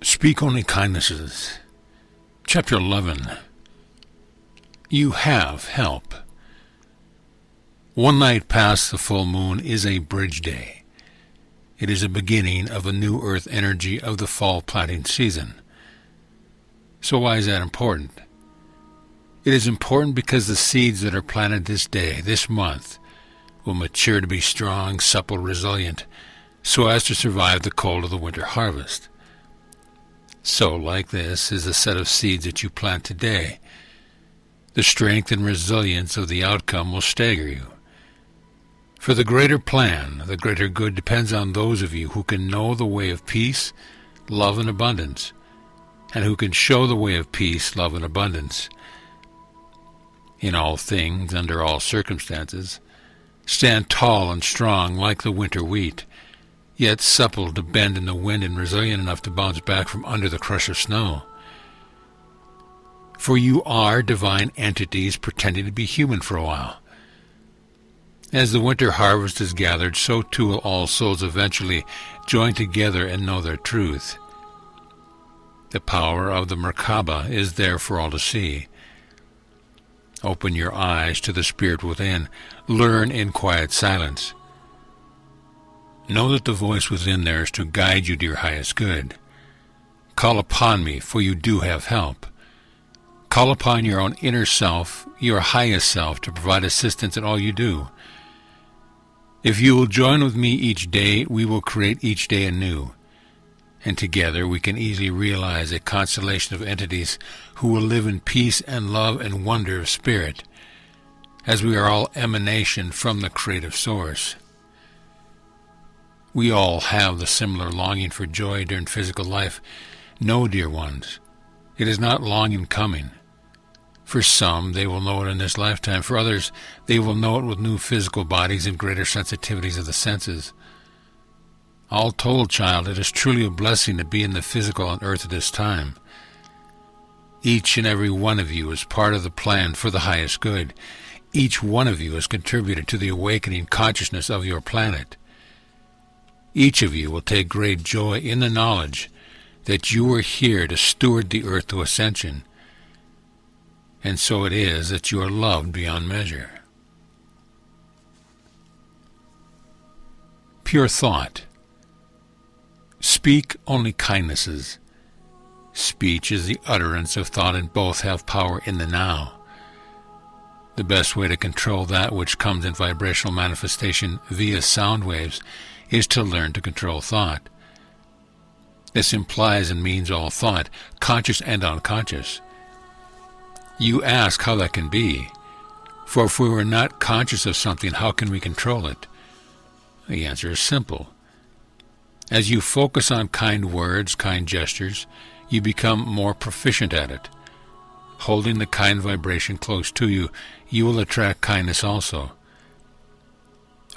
Speak only kindnesses. Chapter 11. You have help. One night past the full moon is a bridge day. It is a beginning of a new earth energy of the fall planting season. So why is that important? It is important because the seeds that are planted this day, this month, will mature to be strong, supple, resilient, so as to survive the cold of the winter harvest. So, like this, is the set of seeds that you plant today. The strength and resilience of the outcome will stagger you. For the greater plan, the greater good depends on those of you who can know the way of peace, love, and abundance, and who can show the way of peace, love, and abundance. In all things, under all circumstances, stand tall and strong like the winter wheat, yet supple to bend in the wind and resilient enough to bounce back from under the crush of snow. For you are divine entities pretending to be human for a while. As the winter harvest is gathered, so too will all souls eventually join together and know their truth. The power of the Merkaba is there for all to see. Open your eyes to the spirit within. Learn in quiet silence. Know that the voice within there is to guide you to your highest good. Call upon me, for you do have help. Call upon your own inner self, your highest self, to provide assistance in all you do. If you will join with me each day, we will create each day anew. And together we can easily realize a constellation of entities who will live in peace and love and wonder of spirit, as we are all emanation from the creative source. We all have the similar longing for joy during physical life. No, dear ones, it is not long in coming. For some, they will know it in this lifetime. For others, they will know it with new physical bodies and greater sensitivities of the senses. All told, child, it is truly a blessing to be in the physical on earth at this time. Each and every one of you is part of the plan for the highest good. Each one of you has contributed to the awakening consciousness of your planet. Each of you will take great joy in the knowledge that you are here to steward the earth to ascension. And so it is that you are loved beyond measure. Pure thought. Speak only kindnesses. Speech is the utterance of thought, and both have power in the now. The best way to control that which comes in vibrational manifestation via sound waves is to learn to control thought. This implies and means all thought, conscious and unconscious. You ask how that can be, for if we were not conscious of something, how can we control it? The answer is simple. As you focus on kind words, kind gestures, you become more proficient at it. Holding the kind vibration close to you, you will attract kindness also.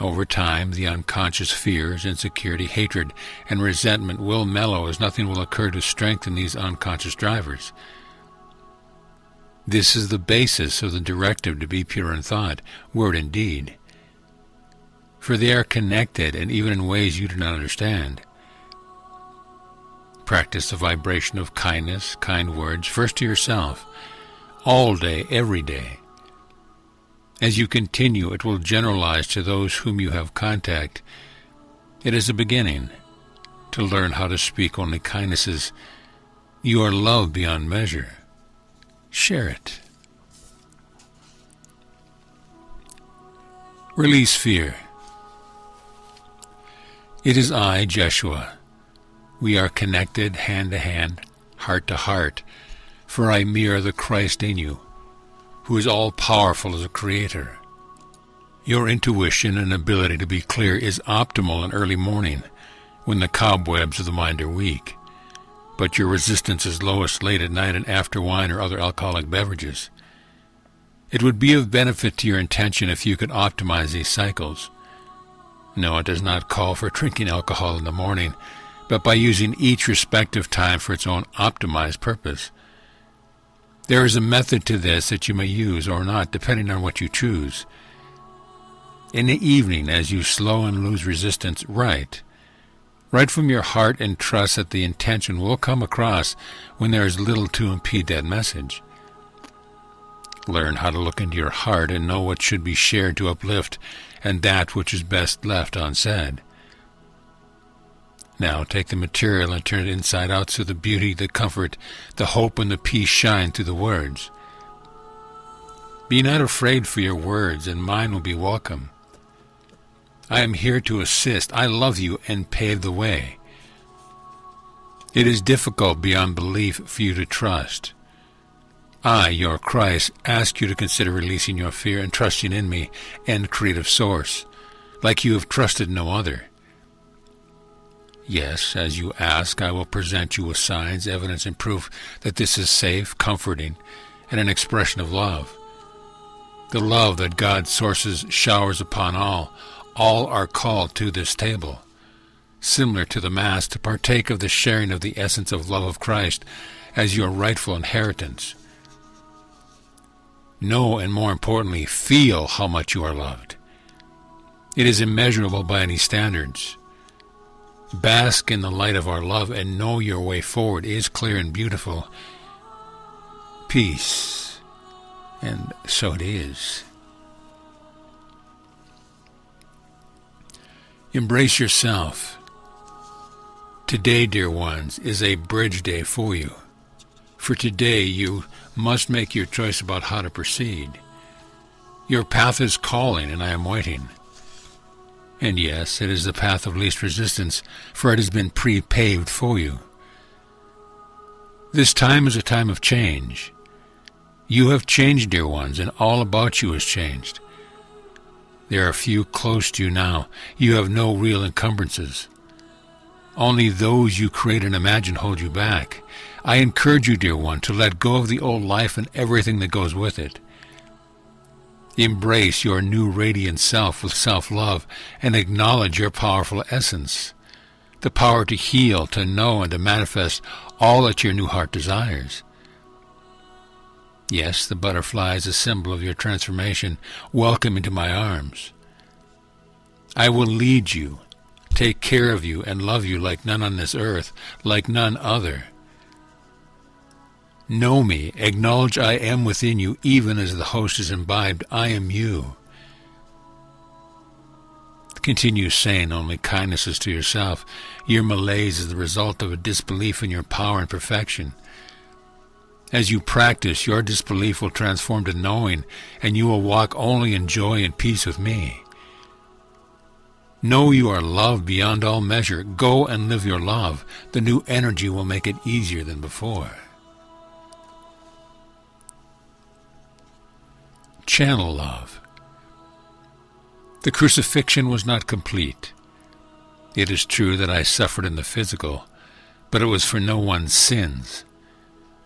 Over time, the unconscious fears, insecurity, hatred, and resentment will mellow as nothing will occur to strengthen these unconscious drivers. This is the basis of the directive to be pure in thought, word and deed. For they are connected, and even in ways you do not understand. Practice the vibration of kindness, kind words, first to yourself, all day, every day. As you continue, it will generalize to those whom you have contact. It is a beginning to learn how to speak only kindnesses. You are loved beyond measure. Share it. Release fear. It is I, Jeshua. We are connected hand to hand, heart to heart, for I mirror the Christ in you, who is all-powerful as a creator. Your intuition and ability to be clear is optimal in early morning, when the cobwebs of the mind are weak, but your resistance is lowest late at night and after wine or other alcoholic beverages. It would be of benefit to your intention if you could optimize these cycles. No, it does not call for drinking alcohol in the morning, but by using each respective time for its own optimized purpose. There is a method to this that you may use or not, depending on what you choose. In the evening, as you slow and lose resistance, write. Right from your heart, and trust that the intention will come across when there is little to impede that message. Learn how to look into your heart and know what should be shared to uplift and that which is best left unsaid. Now take the material and turn it inside out so the beauty, the comfort, the hope, and the peace shine through the words. Be not afraid for your words, and mine will be welcome. I am here to assist. I love you and pave the way. It is difficult beyond belief for you to trust. I, your Christ, ask you to consider releasing your fear and trusting in me and creative source, like you have trusted no other. Yes, as you ask, I will present you with signs, evidence, and proof that this is safe, comforting, and an expression of love. The love that God's sources showers upon all. All are called to this table, similar to the Mass, to partake of the sharing of the essence of love of Christ as your rightful inheritance. Know, and more importantly, feel how much you are loved. It is immeasurable by any standards. Bask in the light of our love and know your way forward is clear and beautiful. Peace. And so it is. Embrace yourself. Today, dear ones, is a bridge day for you. For today you must make your choice about how to proceed. Your path is calling, and I am waiting. And yes, it is the path of least resistance, for it has been pre-paved for you. This time is a time of change. You have changed, dear ones, and all about you has changed. There are few close to you now. You have no real encumbrances. Only those you create and imagine hold you back. I encourage you, dear one, to let go of the old life and everything that goes with it. Embrace your new radiant self with self-love and acknowledge your powerful essence, the power to heal, to know, and to manifest all that your new heart desires. Yes, the butterfly is a symbol of your transformation. Welcome into my arms. I will lead you, take care of you, and love you like none on this earth, like none other. Know me, acknowledge I am within you, even as the host is imbibed. I am you. Continue saying only kindnesses to yourself. Your malaise is the result of a disbelief in your power and perfection. As you practice, your disbelief will transform to knowing, and you will walk only in joy and peace with me. Know you are loved beyond all measure. Go and live your love. The new energy will make it easier than before. Channel love. The crucifixion was not complete. It is true that I suffered in the physical, but it was for no one's sins.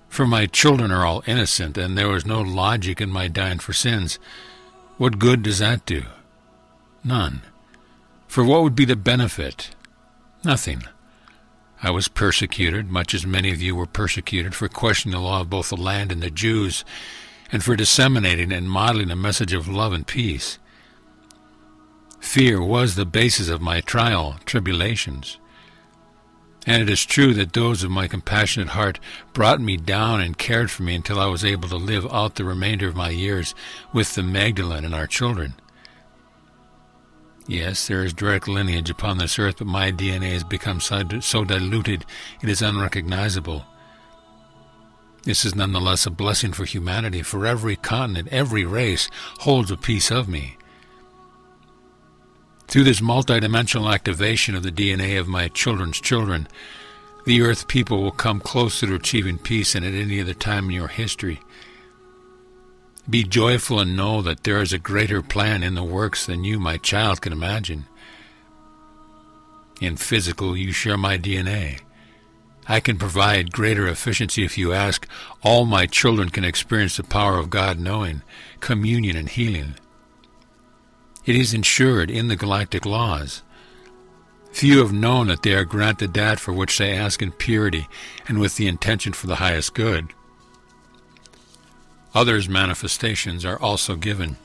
For my children are all innocent, and there was no logic in my dying for sins. What good does that do? None. For what would be the benefit? Nothing. I was persecuted, much as many of you were persecuted, for questioning the law of both the land and the Jews, and for disseminating and modeling a message of love and peace. Fear was the basis of my tribulations. And it is true that those of my compassionate heart brought me down and cared for me until I was able to live out the remainder of my years with the Magdalene and our children. Yes, there is direct lineage upon this earth, but my DNA has become so diluted it is unrecognizable. This is nonetheless a blessing for humanity, for every continent, every race holds a piece of me. Through this multidimensional activation of the DNA of my children's children, the earth people will come closer to achieving peace than at any other time in your history. Be joyful and know that there is a greater plan in the works than you, my child, can imagine. In physical, you share my DNA. I can provide greater efficiency if you ask. All my children can experience the power of God knowing, communion, and healing. It is ensured in the galactic laws. Few have known that they are granted that for which they ask in purity and with the intention for the highest good. Others' manifestations are also given,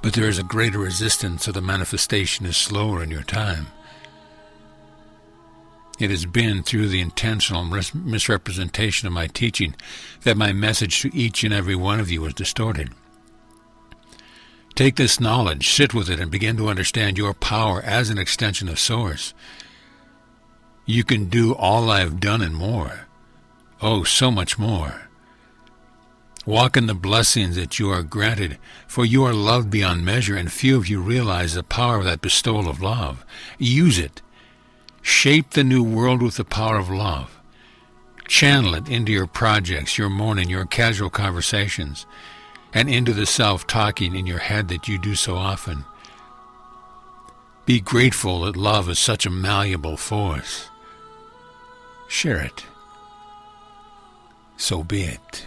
but there is a greater resistance, so the manifestation is slower in your time. It has been through the intentional misrepresentation of my teaching that my message to each and every one of you is distorted. Take this knowledge, sit with it, and begin to understand your power as an extension of Source. You can do all I have done and more. Oh, so much more. Walk in the blessings that you are granted, for you are loved beyond measure, and few of you realize the power of that bestowal of love. Use it. Shape the new world with the power of love. Channel it into your projects, your morning, your casual conversations, and into the self-talking in your head that you do so often. Be grateful that love is such a malleable force. Share it. So be it.